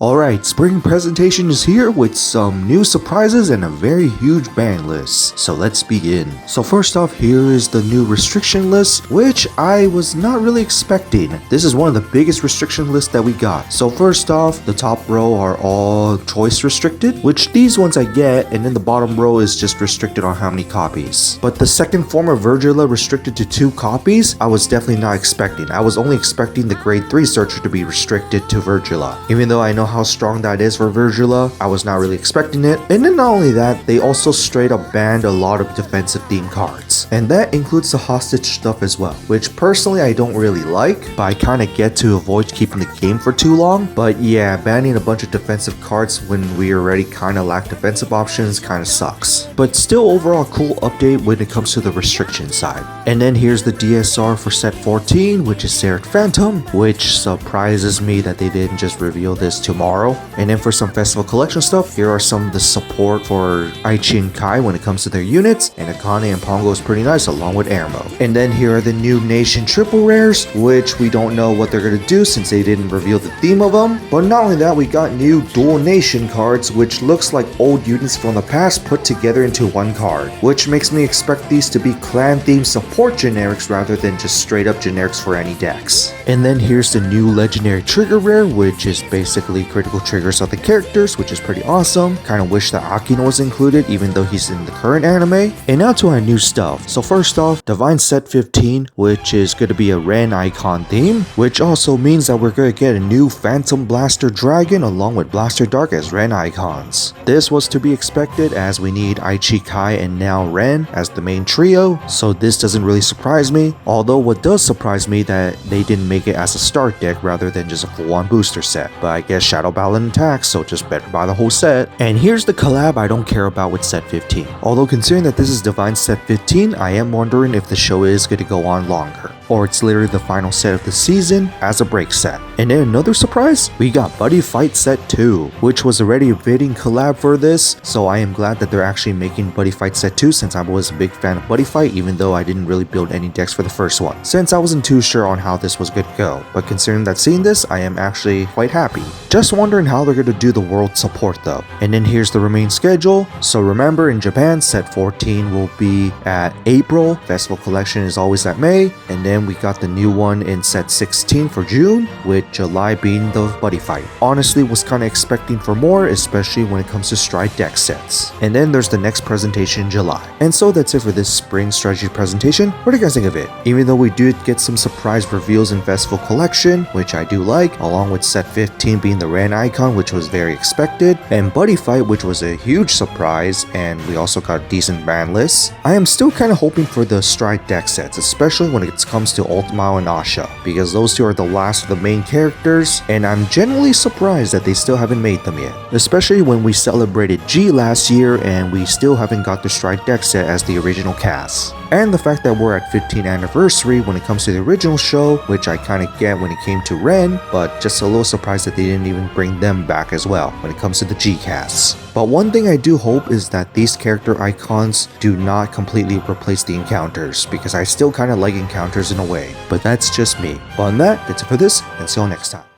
Alright, spring presentation is here with some new surprises and a very huge ban list. So let's begin. So first off, here is the new restriction list, which I was not really expecting. This is one of the biggest restriction lists that we got. So first off, the top row are all choice restricted, which these ones I get, and then the bottom row is just restricted on how many copies. But the second form of Vygila restricted to 2 copies, I was definitely not expecting. I was only expecting the grade 3 searcher to be restricted to Vygila. Even though I know how strong that is for Vygila, I was not really expecting it. And then not only that, they also straight up banned a lot of defensive themed cards. And that includes the hostage stuff as well, which personally I don't really like, but I kind of get to avoid keeping the game for too long. But yeah, banning a bunch of defensive cards when we already kind of lack defensive options kind of sucks. But still overall cool update when it comes to the restriction side. And then here's the DSR for set 14, which is Seraph Phantom, which surprises me that they didn't just reveal this tomorrow. And then for some festival collection stuff, here are some of the support for Aichi and Kai when it comes to their units, and Akane and Pongo is pretty nice along with Ermo. And then here are the new Nation triple rares, which we don't know what they're gonna do since they didn't reveal the theme of them. But not only that, we got new dual nation cards, which looks like old units from the past put together into one card, which makes me expect these to be clan themed support generics rather than just straight up generics for any decks. And then here's the new legendary trigger rare, which is basically critical triggers of the characters, which is pretty awesome. Kind of wish that Akino was included even though he's in the current anime. And now to our new stuff. So first off, Divine Set 15, which is going to be a Ren Icon theme, which also means that we're going to get a new Phantom Blaster Dragon along with Blaster Dark as Ren Icons. This was to be expected as we need Aichi, Kai, and now Ren as the main trio, so this doesn't really surprise me. Although what does surprise me that they didn't make it as a start deck rather than just a full-on booster set. But I guess Shadow Ballad attacks, so just better buy the whole set. And here's the collab I don't care about with set 15. Although considering that this is Divine Set 15, I am wondering if the show is going to go on longer, or it's literally the final set of the season as a break set. And then another surprise, we got Buddyfight Set 2, which was already a fitting collab for this, so I am glad that they're actually making Buddyfight Set 2 since I was a big fan of Buddyfight even though I didn't really build any decks for the first one, since I wasn't too sure on how this was good to go. But considering that seeing this, I am actually quite happy. Just wondering how they're going to do the world support though. And then here's the remaining schedule. So remember, in Japan, set 14 will be at April, Festival Collection is always at May, and then we got the new one in set 16 for June, with July being the Buddyfight. Honestly, was kind of expecting for more, especially when it comes to Stride deck sets. And then there's the next presentation in July. And so that's it for this spring strategy presentation. What do you guys think of it? Even though we did get some surprise reveals in Festival Collection, which I do like, along with set 15 being the Ren Icon, which was very expected, and Buddyfight, which was a huge surprise, and we also got decent ban lists. I am still kind of hoping for the Stride deck sets, especially when it comes to Ultimao and Asha, because those two are the last of the main characters, and I'm genuinely surprised that they still haven't made them yet, especially when we celebrated G last year and we still haven't got the Stride deck set as the original cast. And the fact that we're at 15th anniversary when it comes to the original show, which I kind of get when it came to Ren, but just a little surprised that they didn't even bring them back as well when it comes to the G casts. But one thing I do hope is that these character icons do not completely replace the encounters, because I still kind of like encounters in a way, but that's just me. But on that, that's it for this, and see you all next time.